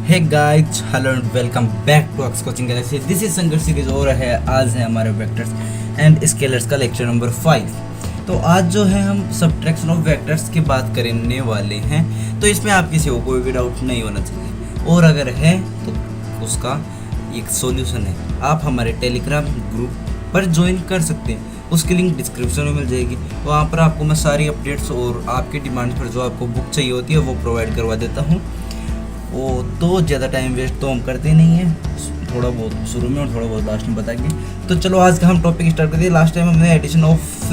Hey guys, hello and welcome back to अक्स coaching galaxy. This is Sangharsh series और है आज है हमारे वेक्टर्स एंड स्केलर्स का लेक्चर नंबर 5। तो आज जो है हम सब्ट्रैक्शन ऑफ वेक्टर्स की बात करने वाले हैं। तो इसमें आप किसी को कोई भी डाउट नहीं होना चाहिए, और अगर है तो उसका एक सॉल्यूशन है। आप हमारे टेलीग्राम ग्रुप पर ज्वाइन कर सकते हैं, उसकी लिंक डिस्क्रिप्शन में मिल जाएगी। वहाँ पर आपको मैं सारी अपडेट्स और आपकी डिमांड पर जो आपको बुक चाहिए होती है वो प्रोवाइड करवा देता हूँ। वो तो ज़्यादा टाइम वेस्ट तो हम करते नहीं हैं, थोड़ा बहुत शुरू में और थोड़ा बहुत लास्ट में बताएंगे। तो चलो आज का हम टॉपिक स्टार्ट करते हैं। लास्ट टाइम हमने एडिशन ऑफ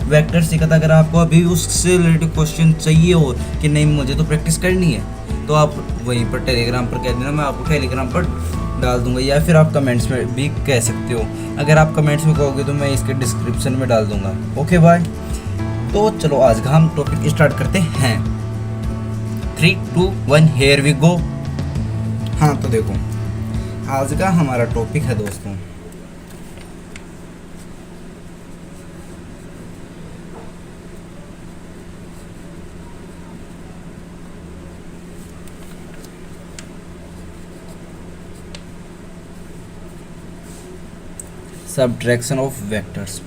वेक्टर सीखा था। अगर आपको अभी उससे रिलेटेड क्वेश्चन चाहिए हो कि नहीं मुझे तो प्रैक्टिस करनी है, तो आप वहीं पर टेलीग्राम पर कह देना, मैं आपको टेलीग्राम पर डाल दूंगा, या फिर आप कमेंट्स में भी कह सकते हो। अगर आप कमेंट्स में कहोगे तो मैं इसके डिस्क्रिप्शन में डाल दूंगा। Okay bye. तो चलो आज का हम टॉपिक स्टार्ट करते हैं। 3, 2, 1 हेयर वी गो। हाँ तो देखो, आज का हमारा टॉपिक है दोस्तों सब्ट्रैक्शन ऑफ वेक्टर्स।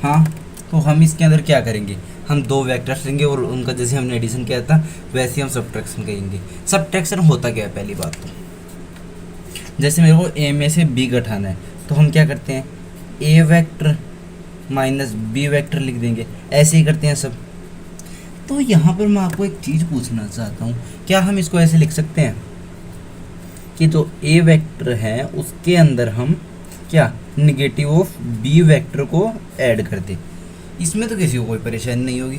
हाँ तो हम इसके अंदर क्या करेंगे, हम दो वेक्टर्स लेंगे और उनका जैसे हमने एडिशन किया था वैसे ही हम सब्ट्रैक्शन करेंगे। सब्ट्रैक्शन होता क्या है, पहली बात तो जैसे मेरे को ए में से बी घटाना है, तो हम क्या करते हैं, a vector minus B vector लिख देंगे, ऐसे ही करते हैं सब। तो यहाँ पर मैं आपको एक चीज़ पूछना चाहता हूँ, क्या हम इसको ऐसे लिख सकते हैं कि जो ए वेक्टर है उसके अंदर हम क्या निगेटिव ऑफ बी वेक्टर को ऐड कर दें? इसमें तो किसी को कोई परेशानी नहीं होगी,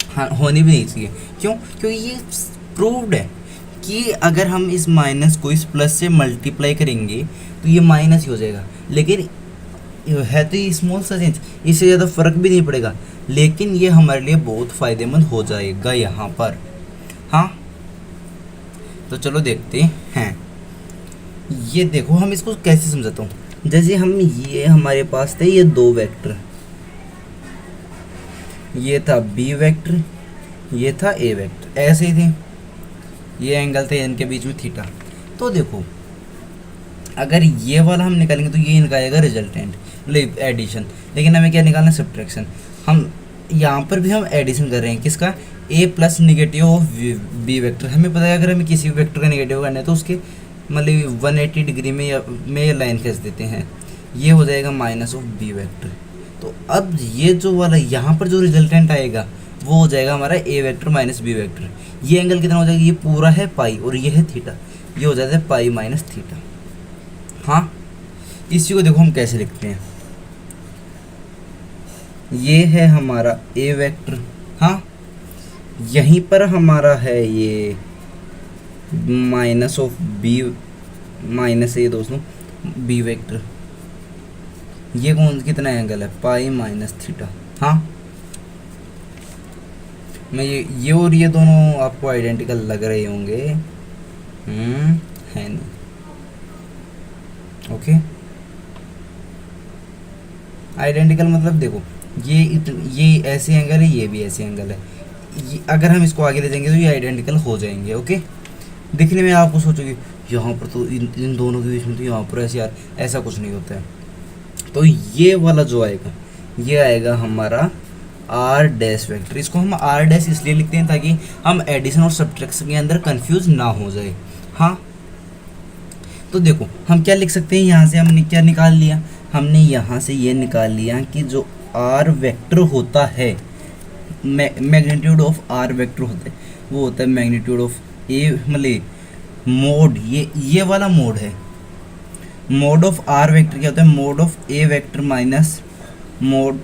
हाँ होनी भी नहीं चाहिए। क्यों? क्योंकि ये प्रूव्ड है कि अगर हम इस माइनस को इस प्लस से मल्टीप्लाई करेंगे तो ये माइनस ही हो जाएगा। लेकिन है तो ये स्मॉल सा चेंज, इससे ज़्यादा फर्क भी नहीं पड़ेगा, लेकिन ये हमारे लिए बहुत फ़ायदेमंद हो जाएगा यहाँ पर। हाँ तो चलो देखते हैं। ये देखो, हम इसको कैसे समझाता हूँ। जैसे हम ये हमारे पास थे ये दो वेक्टर, ये था बी वेक्टर, ये था ए वेक्टर, ऐसे ही थे। ये एंगल थे इनके बीच में थीटा। तो देखो अगर ये वाला हम निकालेंगे तो ये इनका आएगा रिजल्टेंट, मतलब एडिशन। लेकिन हमें क्या निकालना है, सब्ट्रैक्शन। हम यहाँ पर भी हम एडिशन कर रहे हैं किसका, A plus negative of B vector. हमें पता है अगर हमें किसी वेक्टर का निगेटिव करना है तो उसके मतलब 180 डिग्री में लाइन खींच देते हैं, ये हो जाएगा माइनस ऑफ बी वेक्टर। तो अब ये जो वाला यहाँ पर जो रिजल्टेंट आएगा वो हो जाएगा हमारा a vector minus B vector. ये एंगल कितना हो जाएगा, ये पूरा है पाई और ये है थीटा, ये हो जाता है पाई माइनस थीटा। हाँ इसी को देखो हम कैसे लिखते हैं, ये है हमारा ए वेक्टर, हाँ यहीं पर हमारा है ये माइनस ऑफ बी, माइनस ये दोस्तों बी वेक्टर। ये कौन कितना एंगल है, पाई माइनस थीटा। हाँ मैं ये और ये दोनों आपको आइडेंटिकल लग रहे होंगे, है नहीं। ओके आइडेंटिकल मतलब देखो ये ऐसे एंगल है, ये भी ऐसे एंगल है। अगर हम इसको आगे ले जाएंगे तो ये आइडेंटिकल हो जाएंगे। ओके दिखने में आपको सोचोगे यहाँ पर तो इन दोनों के बीच में तो यहाँ पर ऐसे, यार ऐसा कुछ नहीं होता है। तो ये वाला जो आएगा ये आएगा हमारा आर डैश वेक्टर। इसको हम आर डैश इसलिए लिखते हैं ताकि हम एडिशन और सब्ट्रैक्शन के अंदर कंफ्यूज ना हो जाए। हाँ तो देखो हम क्या लिख सकते हैं, यहाँ से हमने क्या निकाल लिया, हमने यहाँ से ये निकाल लिया कि जो आर वेक्टर होता है, मैग्नीट्यूड ऑफ आर वेक्टर होता है, वो होता है मैग्नीट्यूड ऑफ ए, मतलब मोड, ये वाला मोड है। मोड ऑफ आर वेक्टर क्या होता है, mod of a vector minus mod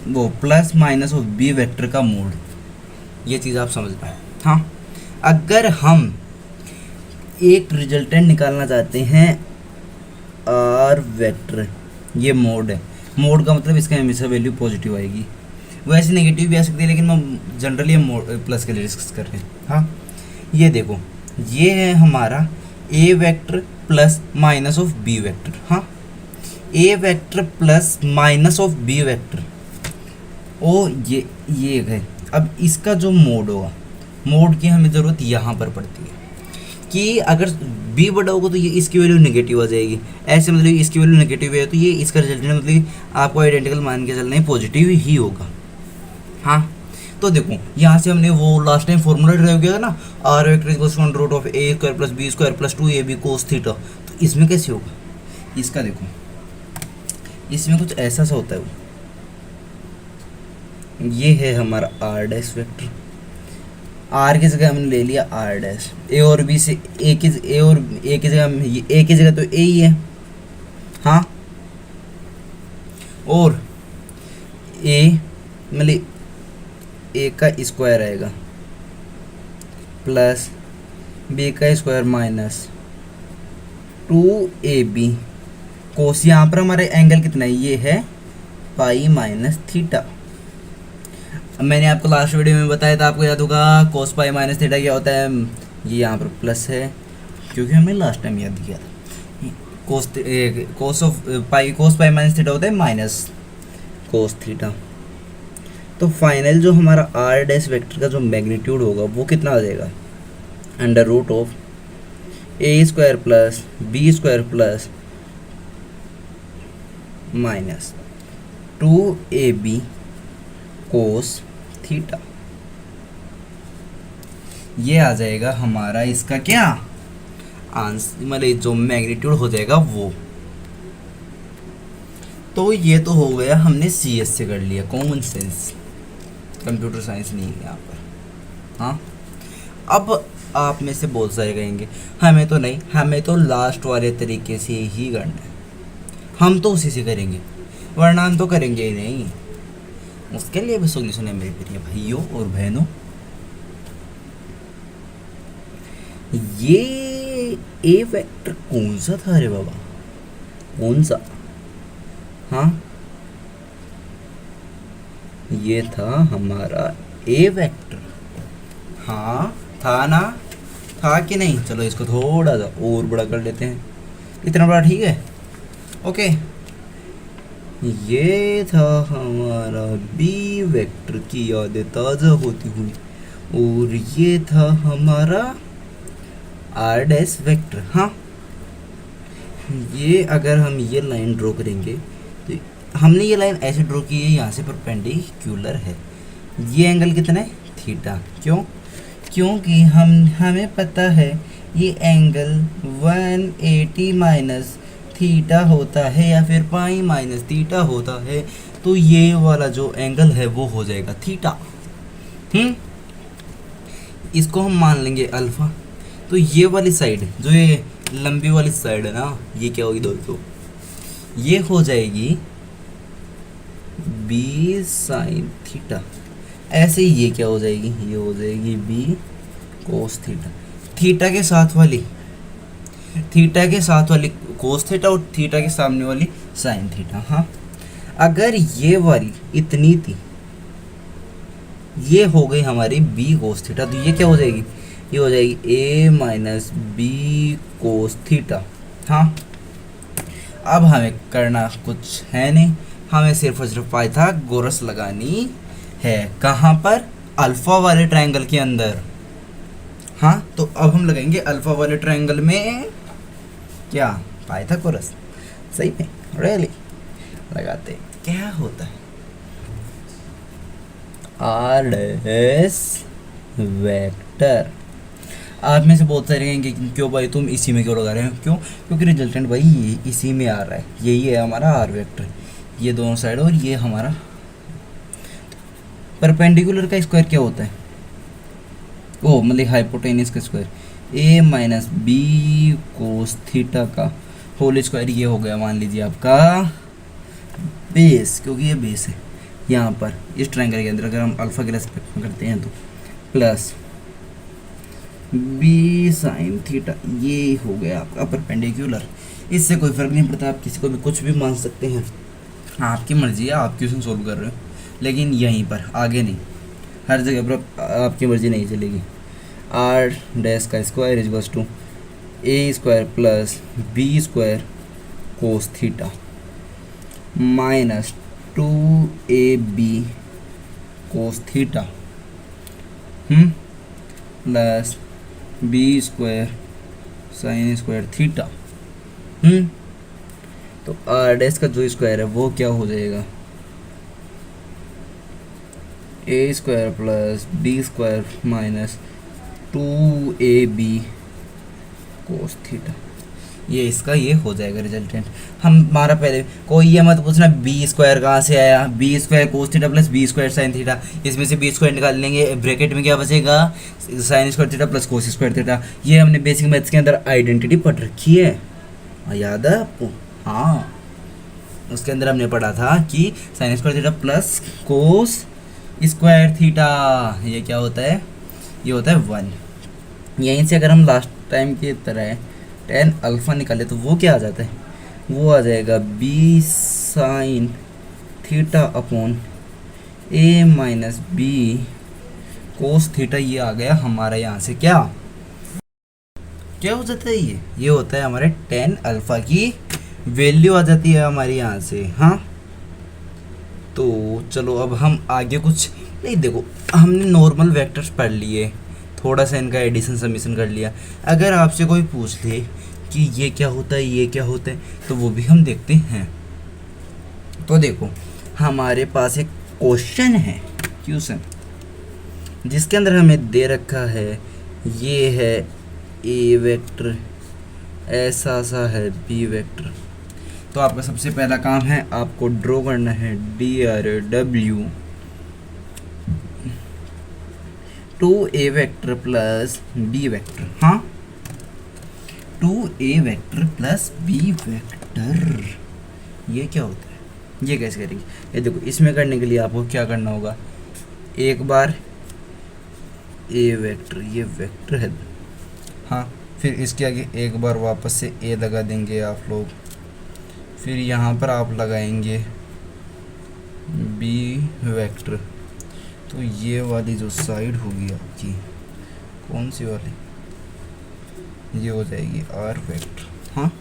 वो plus minus of B vector का मोड। ये चीज़ आप समझ पाए। हाँ अगर हम एक रिजल्टेंट निकालना चाहते हैं आर वेक्टर, ये मोड है, मोड का मतलब इसका हमेशा वैल्यू पॉजिटिव आएगी, वैसे नेगेटिव भी आ सकती है, लेकिन हम जनरली हम प्लस के लिए डिस्कस कर रहे हैं। हाँ ये देखो ये है हमारा a vector plus minus of B vector. हाँ a vector plus minus of B vector, ओ ये है। अब इसका जो मोड होगा, मोड की हमें ज़रूरत यहाँ पर पड़ती है। कि अगर b बड़ा होगा तो ये इसकी वैल्यू नेगेटिव आ जाएगी, ऐसे मतलब इसकी वैल्यू नेगेटिव है तो ये इसका रिजल्टेंट मतलब आपको आइडेंटिकल मान के चलना है पॉजिटिव ही होगा। हाँ, तो देखो यहाँ से हमने वो लास्ट टाइम फॉर्मूला ड्राइव किया था ना, R vector equals to under root of A square plus B square plus 2ab cos theta, तो इसमें कैसे होगा, इसका देखो इसमें कुछ ऐसा सा होता है वो, ये है हमारा आर डैश वेक्टर, आर की जगह हमने ले लिया आर डैश, ए और बी से ए की जगह ए की जगह तो ए ही है। हाँ, और ए मतलब ए का स्क्वायर आएगा प्लस बी का स्क्वायर माइनस 2ab कोस, यहाँ पर हमारे एंगल कितना है, ये है पाई माइनस थीटा। मैंने आपको लास्ट वीडियो में बताया था, आपको याद होगा कोस पाई माइनस थीटा क्या होता है, ये यहाँ पर प्लस है क्योंकि हमने लास्ट टाइम याद किया था। कोस पाई माइनस थीटा होता है माइनस कोस थीटा। तो फाइनल जो हमारा आर डैश वेक्टर का जो मैग्नीट्यूड होगा वो कितना आ जाएगा, under root of A square plus B square plus minus 2ab cos theta, ये आ जाएगा हमारा इसका क्या आंसर, मतलब जो मैग्नीट्यूड हो जाएगा वो। तो ये तो हो गया, हमने CS से कर लिया, कॉमन सेंस, कंप्यूटर साइंस नहीं है यहाँ पर। हाँ, अब आप में से बहुत सारे कहेंगे हमें तो नहीं, हमें तो लास्ट वाले तरीके से ही करना है, हम तो उसी से करेंगे वरना हम तो करेंगे ही नहीं। उसके लिए भी सोल्यूशन है मेरे प्रिय भाइयों और बहनों। ये ए वेक्टर कौन सा था रे बाबा, कौन सा, हाँ ये था हमारा ए वेक्टर, हाँ था ना, था कि नहीं, चलो इसको थोड़ा सा और बड़ा कर लेते हैं, इतना बड़ा ठीक है, ओके। ये था हमारा बी वेक्टर की यादें ताज़ा होती हुई, और ये था हमारा आर डैश वेक्टर। हाँ, ये अगर हम ये लाइन ड्रॉ करेंगे तो हमने ये लाइन ऐसे ड्रॉ की है, यहाँ से परपेंडिकुलर है, ये एंगल कितना है, थीटा। क्यों, क्योंकि हमें पता है ये एंगल 180 माइनस थीटा होता है या फिर पाई माइनस थीटा होता है, तो ये वाला जो एंगल है वो हो जाएगा थीटा। इसको हम मान लेंगे अल्फा। तो ये वाली साइड, जो ये लंबी वाली साइड है ना, ये क्या होगी दोस्तों, ये हो जाएगी बी साइन थीटा। ऐसे ही ये क्या हो जाएगी, ये हो जाएगी बी कोस थीटा। थीटा के साथ वाली कोस थीटा और थीटा के सामने वाली साइन थीटा। हाँ, अगर ये वाली इतनी थी, ये हो गई हमारी बी कोस थीटा, तो ये क्या हो जाएगी, ये हो जाएगी ए माइनस बी कोस थीटा। हाँ, अब हमें करना कुछ है नहीं, हमें सिर्फ और सिर्फ पाइथागोरस लगानी है। कहाँ पर, अल्फा वाले ट्रायंगल के अंदर। हाँ, तो अब हम लगाएंगे अल्फा वाले ट्रायंगल में क्या, पाइथागोरस। सही में रियली लगाते क्या होता है, आर डैश वेक्टर। आप में से बहुत सारे कहेंगे क्यों भाई तुम इसी में क्यों लगा रहे हो, क्यों, क्योंकि रिजल्टेंट भाई इसी में आ रहा है, यही है हमारा आर वेक्टर, ये दोनों साइड, और ये हमारा परपेंडिकुलर का स्क्वायर क्या होता है, ओ मतलब हाइपोटेनस का स्क्वायर, ए माइनस बी कोस थीटा का होल स्क्वायर, ये हो गया मान लीजिए आपका बेस, क्योंकि ये बेस है यहाँ पर इस ट्रायंगल के अंदर, अगर हम अल्फा के रेस्पेक्ट में करते हैं तो, प्लस बी साइन थीटा, ये हो गया आपका परपेंडिकुलर। इससे कोई फ़र्क नहीं पड़ता, आप किसी को भी कुछ भी मान सकते हैं, आपकी मर्जी है, आप क्वेश्चन सोल्व कर रहे हो, लेकिन यहीं पर आगे नहीं, हर जगह पर आपकी मर्जी नहीं चलेगी। आर डैश का square equals to a square plus B square cos theta minus 2ab cos theta plus B square sine square theta. तो आर डैश का जो स्क्वायर है वो क्या हो जाएगा, a square plus B square minus 2ab cos theta. ये इसका ये हो जाएगा रिजल्टेंट। हमारा पहले कोई ये मत पूछना बी स्क्वायर कहाँ से आया, B square cos theta plus B square sine theta, इसमें से बी स्क्वायर निकाल लेंगे, ब्रैकेट में क्या बचेगा, sign square theta plus cos square theta. ये हमने बेसिक मैथ्स के अंदर आइडेंटिटी पढ़ रखी है, याद है आपको? हाँ, उसके अंदर हमने पढ़ा था कि sign square theta plus cos square theta ये क्या होता है, ये होता है 1। यहीं से अगर हम लास्ट टाइम की तरह tan अल्फ़ा निकाले तो वो क्या आ जाता है, वो आ जाएगा बी साइन थीटा अपॉन ए माइनस बी कोस थीटा। ये आ गया हमारा यहाँ से क्या क्या हो जाता है, ये होता है हमारे tan अल्फ़ा की वैल्यू आ जाती है हमारी यहाँ से। हाँ, तो चलो अब हम आगे कुछ नहीं, देखो हमने नॉर्मल वेक्टर्स पढ़ लिए, थोड़ा सा इनका एडिशन समीशन कर लिया। अगर आपसे कोई पूछ ले कि ये क्या होता है, ये क्या होता है, तो वो भी हम देखते हैं। तो देखो हमारे पास एक क्वेश्चन है, क्वेश्चन जिसके अंदर हमें दे रखा है ये है ए वेक्टर, ऐसा सा है बी वेक्टर। तो आपका सबसे पहला काम है आपको ड्रॉ करना है D R W 2a vector plus B vector. हाँ, 2a vector plus B vector, ये क्या होता है, ये कैसे करेंगे? ये देखो, इसमें करने के लिए आपको क्या करना होगा, एक बार a वेक्टर, ये वेक्टर है, हाँ, फिर इसके आगे एक बार वापस से a लगा देंगे आप लोग, फिर यहाँ पर आप लगाएंगे b वेक्टर। तो ये वाली जो साइड होगी आपकी, कौन सी वाली, ये हो जाएगी आर वेक्टर। हाँ,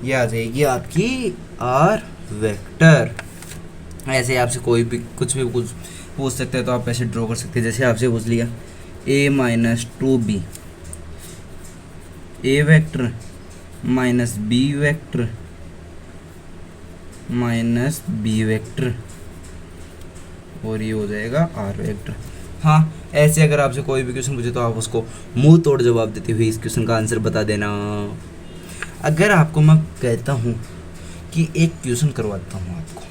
ये आ जाएगी आपकी आर वेक्टर। ऐसे आपसे कोई भी कुछ पूछ सकते हैं तो आप ऐसे ड्रॉ कर सकते हैं। जैसे आपसे पूछ लिया a minus 2b, A vector minus B vector minus B vector, और ये हो जाएगा आर वेक्टर। हाँ, ऐसे अगर आपसे कोई भी क्वेश्चन पूछे तो आप उसको मुंह तोड़ जवाब देते हुए इस क्वेश्चन का आंसर बता देना। अगर आपको मैं कहता हूँ कि एक क्वेश्चन करवाता हूँ आपको,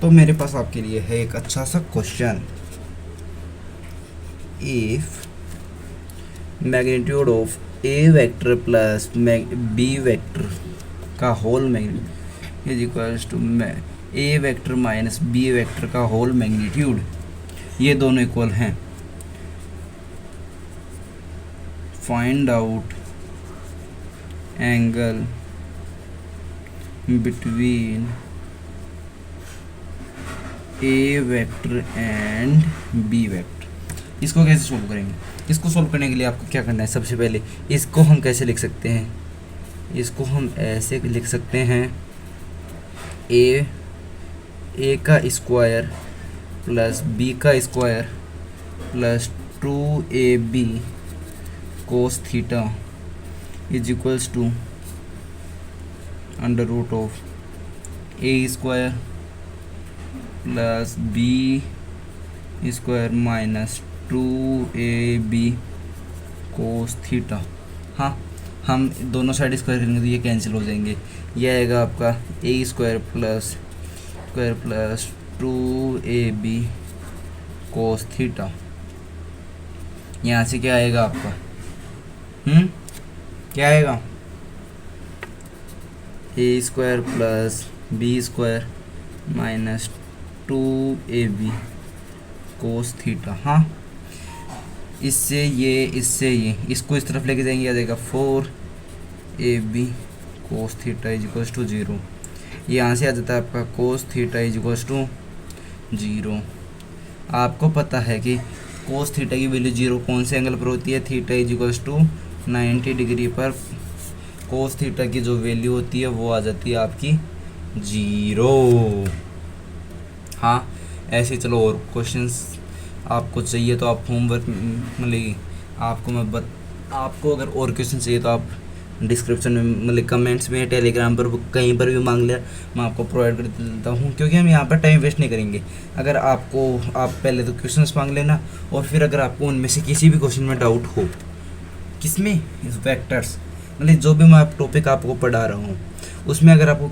तो मेरे पास आपके लिए है एक अच्छा सा question. If magnitude of a vector plus B vector का whole magnitude is equals to A vector minus B vector का होल मैग्नीट्यूड, ये दोनों इक्वल हैं, find out angle between a vector and b vector. इसको कैसे solve करेंगे? इसको solve करने के लिए आपको क्या करना है, सबसे पहले इसको हम कैसे लिख सकते हैं, इसको हम ऐसे लिख सकते हैं ए का स्क्वायर प्लस बी का square plus 2ab cos theta is equals to under root of A square plus B square minus 2ab cos theta. हाँ, हम दोनों साइड स्क्वायर करेंगे तो ये कैंसिल हो जाएंगे। ये आएगा आपका a square plus 2ab cos theta. यहाँ से क्या आएगा आपका, क्या आएगा, a square plus B square minus 2ab cos theta. हाँ, इससे ये इसको इस तरफ लेके जाएंगे, आ जाएगा 4ab cos theta is equals to 0। यहाँ से आ जाता है आपका cos theta is equals to 0। आपको पता है कि कोस थीटा की वैल्यू 0 कौन से एंगल पर होती है, theta is equals to 90 degree पर कोस थीटा की जो वैल्यू होती है वो आ जाती है आपकी 0। हाँ, ऐसे चलो और क्वेश्चंस आपको चाहिए तो आप होमवर्क मिलेगी आपको मैं आपको अगर और क्वेश्चन चाहिए तो आप डिस्क्रिप्शन में मतलब कमेंट्स में टेलीग्राम पर कहीं पर भी मांग लिया, मैं आपको प्रोवाइड कर देता हूँ, क्योंकि हम यहाँ पर टाइम वेस्ट नहीं करेंगे। अगर आपको आप पहले तो क्वेश्चंस मांग लेना, और फिर अगर आपको उनमें से किसी भी क्वेश्चन में डाउट हो, किसमें, इस वेक्टर्स मतलब जो भी मैं टॉपिक आपको पढ़ा रहा हूँ उसमें अगर आपको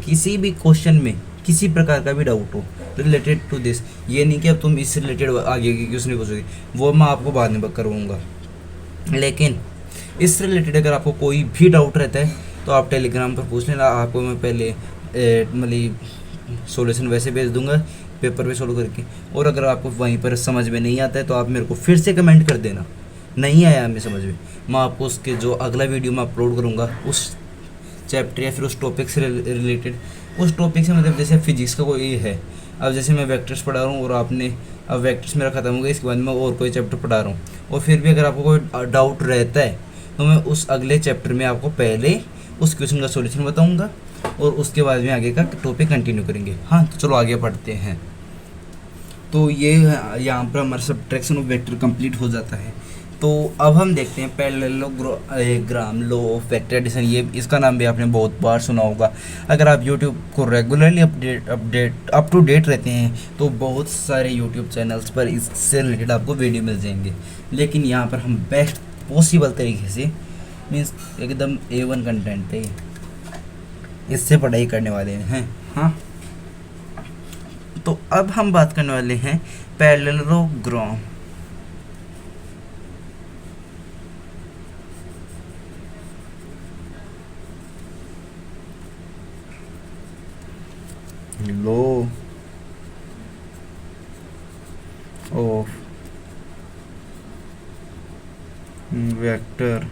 किसी भी क्वेश्चन में किसी प्रकार का भी डाउट हो रिलेटेड टू दिस, ये नहीं कि अब तुम इससे रिलेटेड आगे की क्वेश्चन नहीं पूछोगे, वो मैं आपको बाद में करवाऊँगा, लेकिन इससे रिलेटेड अगर आपको कोई भी डाउट रहता है तो आप टेलीग्राम पर पूछ लेना। आपको मैं पहले मतलब सॉल्यूशन वैसे भेज दूंगा पेपर पे सोल्व करके, और अगर आपको वहीं पर समझ में नहीं आता है तो आप मेरे को फिर से कमेंट कर देना, नहीं आया हमें समझ में, मैं आपको उसके जो अगला वीडियो मैं अपलोड करूँगा उस चैप्टर या फिर उस टॉपिक से रिलेटेड, उस टॉपिक से मतलब जैसे फिजिक्स का कोई है, अब जैसे मैं वेक्टर्स पढ़ा रहा हूँ और आपने अब वेक्टर्स मेरा ख़त्म हो गया, इसके बाद मैं और कोई चैप्टर पढ़ा रहा हूँ, और फिर भी अगर आपको कोई डाउट रहता है तो मैं उस अगले चैप्टर में आपको पहले उस क्वेश्चन का सॉल्यूशन बताऊँगा और उसके बाद में आगे का टॉपिक कंटिन्यू करेंगे। हाँ, तो चलो आगे पढ़ते हैं। तो ये यहाँ पर हमारा सब्ट्रैक्शन ऑफ वेक्टर कंप्लीट हो जाता है। तो अब हम देखते हैं parallelogram law of vector addition, ये इसका नाम भी आपने बहुत बार सुना होगा। अगर आप YouTube को रेगुलरली अप टू डेट रहते हैं तो बहुत सारे YouTube चैनल्स पर इससे रिलेटेड आपको वीडियो मिल जाएंगे, लेकिन यहाँ पर हम बेस्ट पॉसिबल तरीके से मीन्स एकदम A1 कंटेंट पे इससे पढ़ाई करने वाले हैं। हाँ, तो अब हम बात करने वाले हैं parallelogram. Law of vector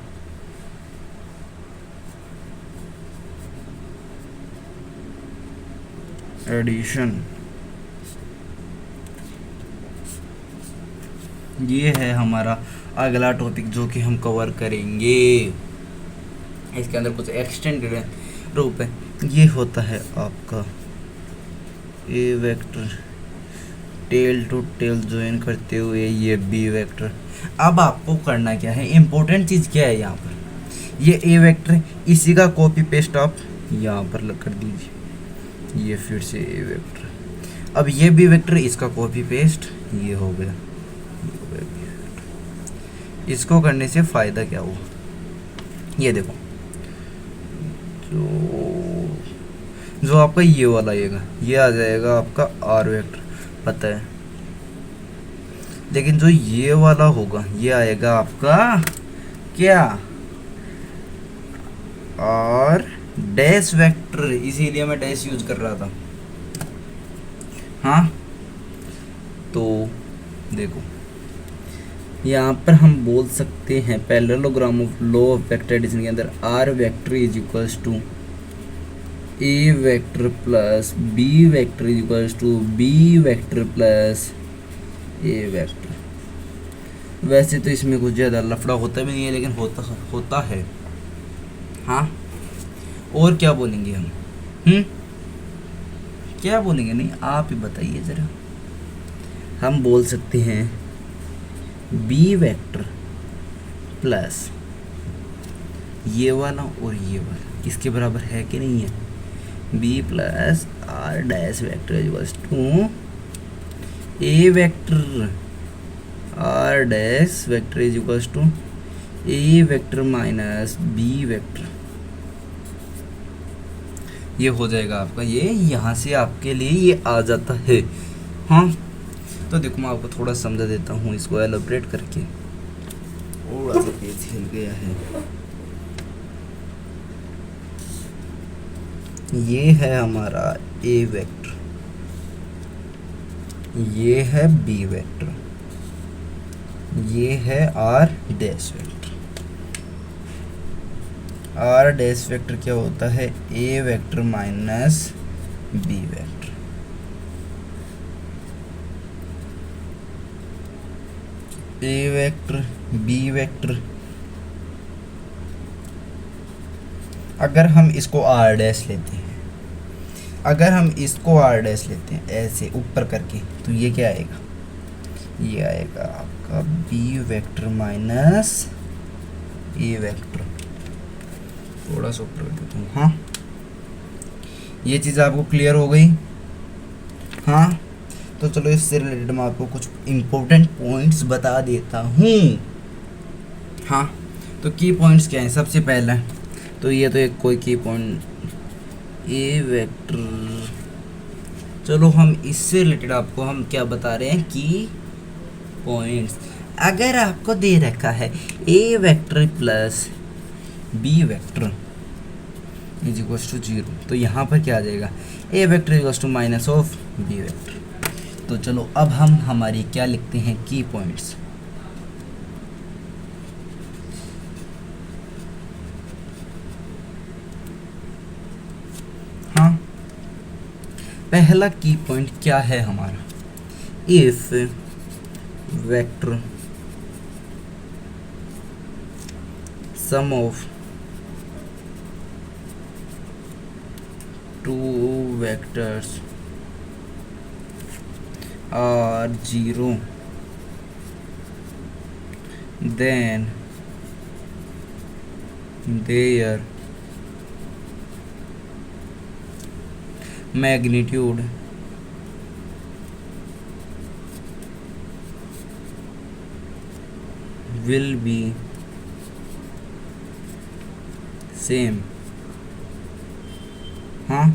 addition, ये है हमारा अगला टॉपिक जो कि हम कवर करेंगे। इसके अंदर कुछ एक्सटेंडेड रूप है। ये होता है आपका a vector tail to tail join करते हुए ये बी वेक्टर। अब आपको करना क्या है, इम्पोर्टेंट चीज़ क्या है यहाँ पर, ये ए वेक्टर इसी का कॉपी पेस्ट आप यहाँ पर कर दीजिए, ये फिर से ए वेक्टर। अब ये बी वेक्टर इसका कॉपी पेस्ट ये हो गया, इसको करने से फ़ायदा क्या हुआ, ये देखो जो आपका ये वाला आएगा ये आ जाएगा आपका आर वेक्टर, पता है, लेकिन जो ये वाला होगा ये आएगा आपका क्या, आर डैश वेक्टर, इसीलिए मैं डैश यूज कर रहा था। हाँ, तो देखो यहाँ पर हम बोल सकते हैं parallelogram of law of vector addition के अंदर R vector is equals to A vector plus B vector is equals to B vector plus A vector. वैसे तो इसमें कुछ ज़्यादा लफड़ा होता भी नहीं है, लेकिन होता है। हाँ, और क्या बोलेंगे हम, क्या बोलेंगे, नहीं आप ही बताइए ज़रा। हम बोल सकते हैं बी वेक्टर प्लस ये वाला और ये वाला इसके बराबर है कि नहीं है, B plus R dash vector equals to A vector R dash vector is equals to A vector minus B vector. ये हो जाएगा आपका, ये यहाँ से आपके लिए ये आ जाता है। हाँ, तो देखो मैं आपको थोड़ा समझा देता हूँ इसको एलोबरेट करके, थोड़ा सा पेज हिल गया है। ये है हमारा ए वेक्टर, ये है बी वेक्टर, ये है R dash vector. R dash vector क्या होता है, ए vector minus B vector. A vector B vector, अगर हम इसको आर डैश लेते हैं, अगर हम इसको आर डैश लेते हैं ऐसे ऊपर करके, तो ये क्या आएगा, ये आएगा आपका बी वेक्टर माइनस ए वेक्टर, थोड़ा सा ऊपर कर देता हूँ। हाँ, ये चीज़ आपको क्लियर हो गई। हाँ, तो चलो इससे रिलेटेड मैं आपको कुछ इम्पोर्टेंट पॉइंट्स बता देता हूँ। हाँ, तो की पॉइंट्स क्या हैं? सबसे पहला तो ये तो एक कोई की पॉइंट ए वेक्टर, चलो हम इससे रिलेटेड आपको हम क्या बता रहे हैं की पॉइंट्स। अगर आपको दे रखा है ए vector plus B vector is equals to 0, तो यहाँ पर क्या आ जाएगा? A vector is equals to minus of B vector. तो चलो अब हम हमारी क्या लिखते हैं की पॉइंट्स। हाँ, पहला की पॉइंट क्या है हमारा? If vector sum of two vectors are 0, then their magnitude will be same. हाँ,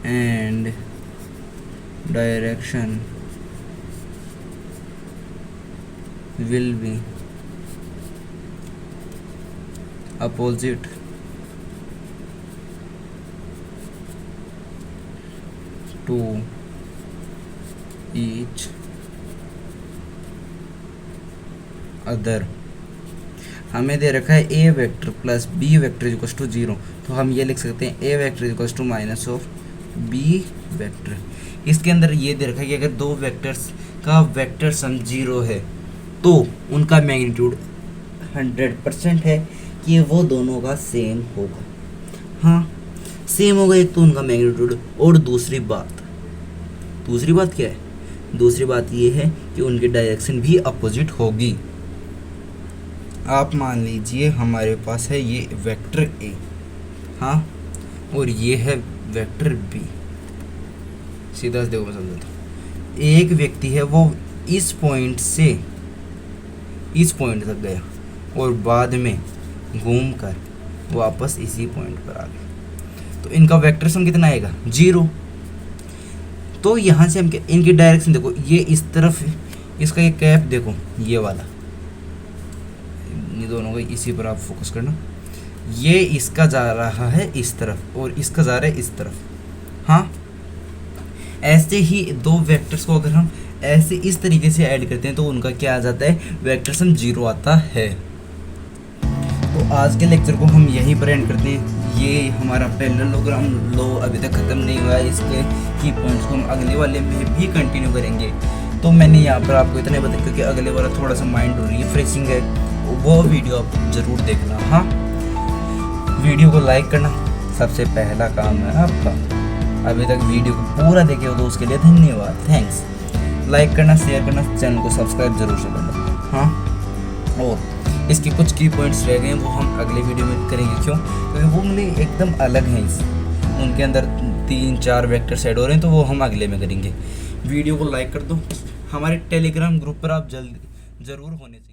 and direction will be opposite to each other। हमें दे रखा है ए vector plus B vector equals to 0, तो हम ये लिख सकते हैं a vector equals to minus of B vector. इसके अंदर ये दे रखा है कि अगर दो वेक्टर्स का वेक्टर सम 0 है तो उनका मैग्नीट्यूड 100% है कि वो दोनों का सेम होगा। हाँ, सेम होगा एक तो उनका मैग्नीट्यूड, और दूसरी बात क्या है? दूसरी बात ये है कि उनकी डायरेक्शन भी अपोजिट होगी। आप मान लीजिए हमारे पास है ये वेक्टर ए, हाँ, और ये है वेक्टर बी। सीधा देखो मैं समझाता हूँ। एक व्यक्ति है वो इस पॉइंट से इस पॉइंट तक गया और बाद में घूमकर वापस इसी पॉइंट पर आ गया, तो इनका वेक्टर सम कितना आएगा? 0। तो यहाँ से हम इनकी डायरेक्शन देखो, ये इस तरफ, इसका ये कैप देखो, ये वाला, ये दोनों का इसी पर आप फोकस करना। ये इसका जा रहा है इस तरफ और इसका जा रहा है इस तरफ। हाँ, ऐसे ही दो वेक्टर्स को अगर हम ऐसे इस तरीके से ऐड करते हैं तो उनका क्या आ जाता है? वेक्टर सम 0 आता है। तो आज के लेक्चर को हम यहीं पर एंड करते हैं। ये हमारा पैरेललोग्राम लो अभी तक ख़त्म नहीं हुआ है, इसके की पॉइंट्स को हम अगले वाले में भी कंटिन्यू करेंगे। तो मैंने यहाँ पर आपको इतने बताया क्योंकि अगले वाला थोड़ा सा माइंड रिफ्रेशिंग है, वो वीडियो आप ज़रूर देखना। हाँ, वीडियो को लाइक करना सबसे पहला काम है आपका। अभी तक वीडियो को पूरा देखे हो तो उसके लिए धन्यवाद, थैंक्स। लाइक करना, शेयर करना, चैनल को सब्सक्राइब जरूर से करना। हाँ, और इसके कुछ की पॉइंट्स रह गए हैं वो हम अगले वीडियो में करेंगे। क्यों? क्योंकि वो मुझे एकदम अलग हैं, उनके अंदर 3-4 वेक्टर सेट हो रहे हैं, तो वो हम अगले में करेंगे। वीडियो को लाइक कर दो। हमारे टेलीग्राम ग्रुप पर आप जल्दी ज़रूर होने चाहिए।